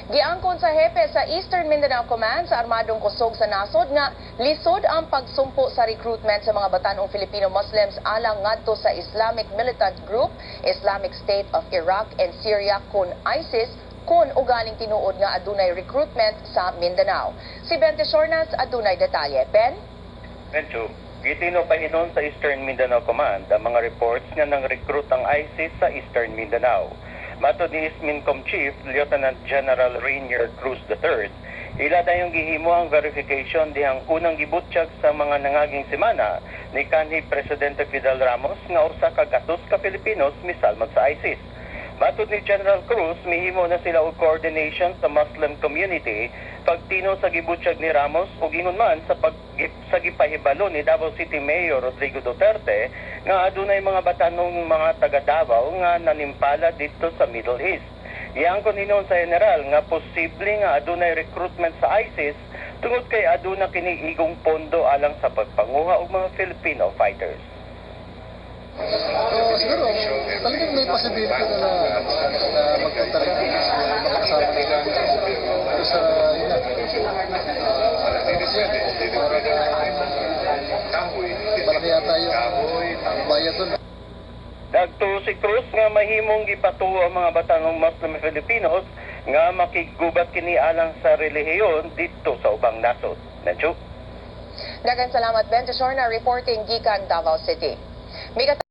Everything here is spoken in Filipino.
Giangkon sa hepe sa Eastern Mindanao Command sa Armadong Kusog sa nasod nga lisod ang pagsumpo sa recruitment sa mga batanong Filipino Muslims alang ngadto sa Islamic Militant Group, Islamic State of Iraq and Syria kun ISIS kun ugaling tinuod nga adunay recruitment sa Mindanao. Si Ben Tesornas adunay detalye. Ben? Medyo, gitino pahinon sa Eastern Mindanao Command ang mga reports nga nang recruit ang ISIS sa Eastern Mindanao. Matod ni Ismincom Chief Lieutenant General Rainier Cruz III, ila dayong gihimo ang verification dihang unang gibutsyag sa mga nangaging semana ni kanhi Presidente Fidel Ramos nga usa ka gatos ka Pilipinos misalmag sa ISIS. Matod ni General Cruz, mihimo na sila og coordination sa Muslim community pagtino sa gibutsyag ni Ramos ug ingon man sa gipahibalo ni Davao City Mayor Rodrigo Duterte nga adunay mga batanong mga taga Davao nga nanimpala dito sa Middle East. Iangkon hinon sa general nga posible nga adunay recruitment sa ISIS tungod kay aduna kini igong pondo alang sa pagpanguha og mga Filipino fighters. Siguro, talagang may possibility na magpunta rin makakasama nila sa malaki yata yung bayad doon. Dagto si Cruz nga mahimong gipatuo ang mga batanong Muslim Filipinos nga makigubat kini alang sa relihiyon dito sa ubang nasod. Nadyo. Daghang salamat Ben Tesornas reporting gikan Davao City.